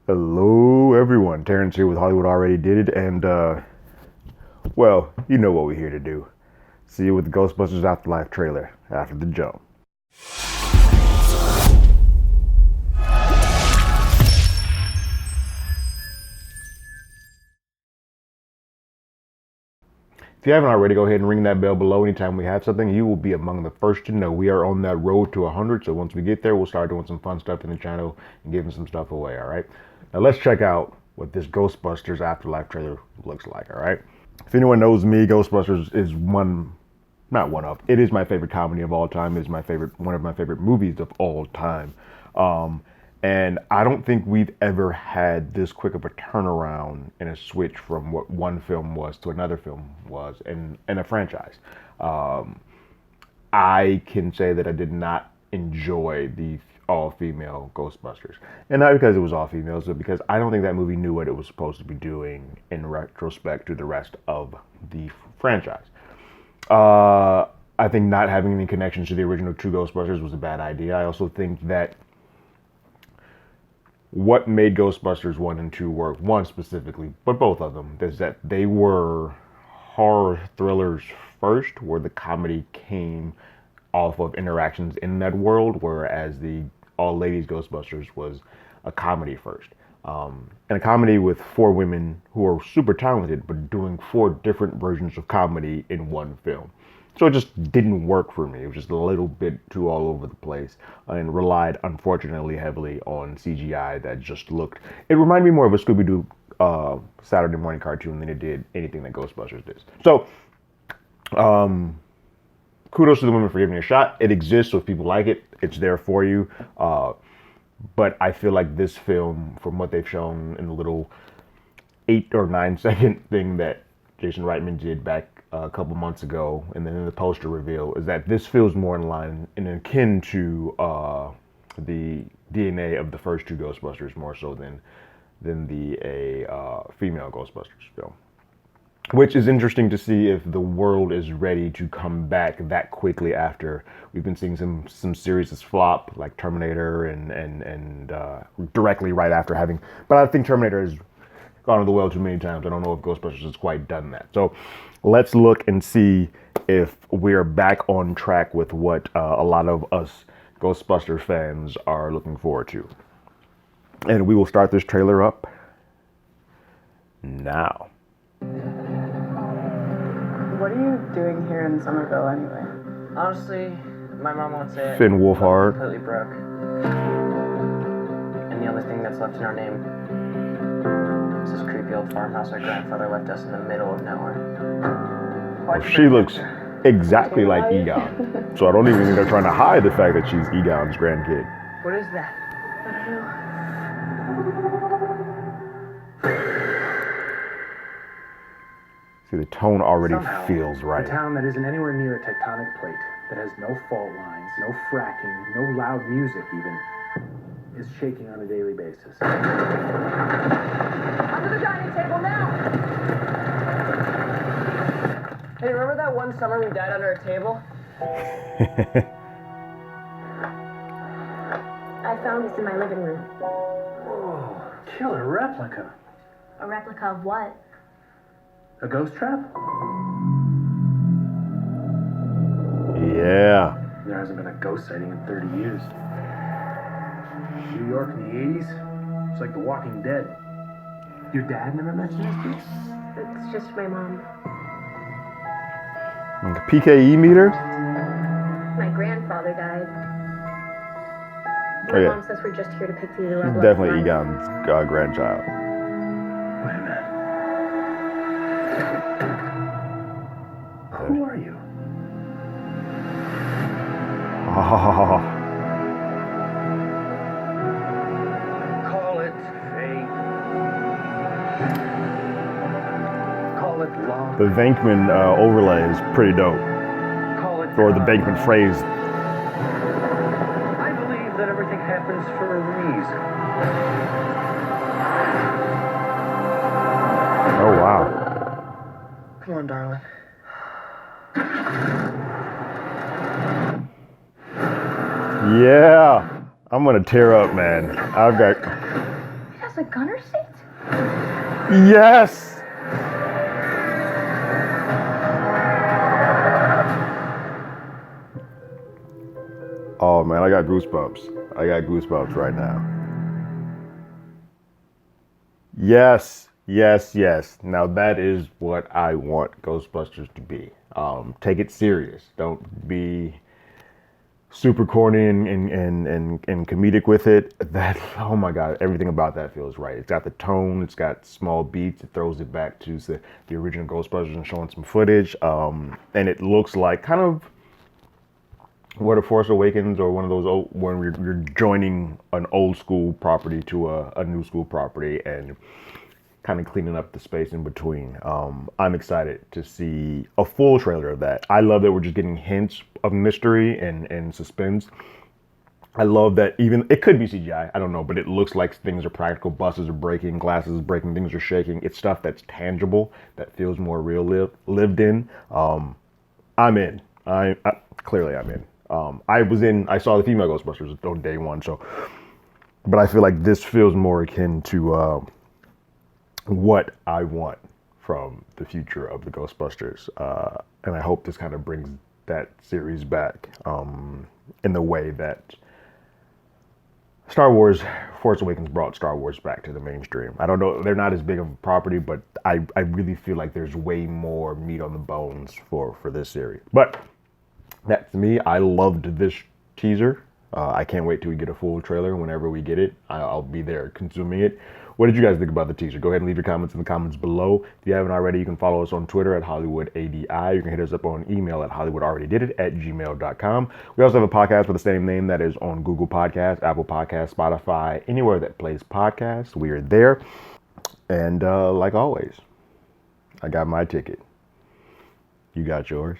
Hello, everyone. Terrence here with Hollywood Already Did It, and, well, you know what we're here to do. See you with the Ghostbusters Afterlife trailer after the jump. If you haven't already, go ahead and ring that bell below. Anytime we have something, you will be among the first to know. We are on that road to 100, so once we get there, we'll start doing some fun stuff in the channel and giving some stuff away, all right? Now let's check out what this Ghostbusters Afterlife trailer looks like, all right? If anyone knows me, Ghostbusters is it is my favorite comedy of all time. It is one of my favorite movies of all time. And I don't think we've ever had this quick of a turnaround and a switch from what one film was to another film was in a franchise. I can say that I did not enjoy the all-female Ghostbusters. And not because it was all females, but because I don't think that movie knew what it was supposed to be doing in retrospect to the rest of the franchise. I think not having any connections to the original two Ghostbusters was a bad idea. I also think that what made Ghostbusters 1 and 2 work, one specifically, but both of them, is that they were horror thrillers first, where the comedy came off of interactions in that world, whereas the All Ladies Ghostbusters was a comedy first. And a comedy with four women who are super talented, but doing four different versions of comedy in one film. So it just didn't work for me. It was just a little bit too all over the place and relied, unfortunately, heavily on CGI that just looked... It reminded me more of a Scooby-Doo Saturday morning cartoon than it did anything that Ghostbusters did. So, kudos to the women for giving it a shot. It exists, so if people like it, it's there for you. But I feel like this film, from what they've shown in the little 8 or 9 second thing that Jason Reitman did back a couple months ago, and then in the poster reveal, is that this feels more in line and akin to the DNA of the first two Ghostbusters, more so than the female Ghostbusters film. Which is interesting to see if the world is ready to come back that quickly after we've been seeing some series flop, like Terminator and directly right after having. But I think Terminator has gone to the well too many times. I don't know if Ghostbusters has quite done that. So let's look and see if we're back on track with what a lot of us Ghostbusters fans are looking forward to. And we will start this trailer up now. What are you doing here in Somerville anyway? Honestly, my mom won't say it. Finn Wolfhard. Completely broke. And the only thing that's left in our name is this creepy old farmhouse our grandfather left us in the middle of nowhere. Well, she looks exactly like Egon. So I don't even think they're trying to hide the fact that she's Egon's grandkid. What is that? I don't know. See, the tone already Somehow, feels right. A town that isn't anywhere near a tectonic plate, that has no fault lines, no fracking, no loud music even, is shaking on a daily basis. Under the dining table now! Hey, remember that one summer we died under a table? I found this in my living room. Whoa, killer replica. A replica of what? A ghost trap? Yeah. There hasn't been a ghost sighting in 30 years. New York in the 80s? It's like The Walking Dead. Your dad never mentioned this to you? It's just my mom. And the PKE meter? My grandfather died. Oh, My yeah. mom says we're just here to pick through the She's loved definitely ones. Egon's grandchild. Wait a minute. Who are you? Call it fate. Call it love. The Venkman overlay is pretty dope. Call it Or the God. Venkman phrase. I believe that everything happens for a reason. Oh, wow. Come on, darling. Yeah. I'm gonna tear up, man. I've got... It has has a gunner seat? Yes! Oh man, I got goosebumps. I got goosebumps right now. Yes, yes, yes. Now that is what I want Ghostbusters to be. Take it serious. Don't be super corny and comedic with it. That, oh my god, everything about that feels right. It's got the tone, it's got small beats, it throws it back to the original Ghostbusters and showing some footage. And it looks like kind of what a Force Awakens or one of those old, when you're joining an old school property to a new school property and kind of cleaning up the space in between. I'm excited to see a full trailer of that. I love that we're just getting hints of mystery and suspense. I love that even, it could be CGI, I don't know, but it looks like things are practical. Buses are breaking, glasses are breaking, things are shaking. It's stuff that's tangible, that feels more real, lived in. I'm in. Clearly I'm in. I saw the female Ghostbusters on day one, so, but I feel like this feels more akin to what I want from the future of the Ghostbusters. And I hope this kind of brings that series back in the way that Star Wars Force Awakens brought Star Wars back to the mainstream. I don't know, they're not as big of a property, but I really feel like there's way more meat on the bones for this series. But that's me. I loved this teaser. I can't wait till we get a full trailer. Whenever we get it, I'll be there consuming it. What did you guys think about the teaser? Go ahead and leave your comments in the comments below. If you haven't already, you can follow us on Twitter at HollywoodADI. You can hit us up on email at HollywoodAlreadyDidIt@gmail.com. We also have a podcast with the same name that is on Google Podcasts, Apple Podcasts, Spotify, anywhere that plays podcasts. We are there. And like always, I got my ticket. You got yours.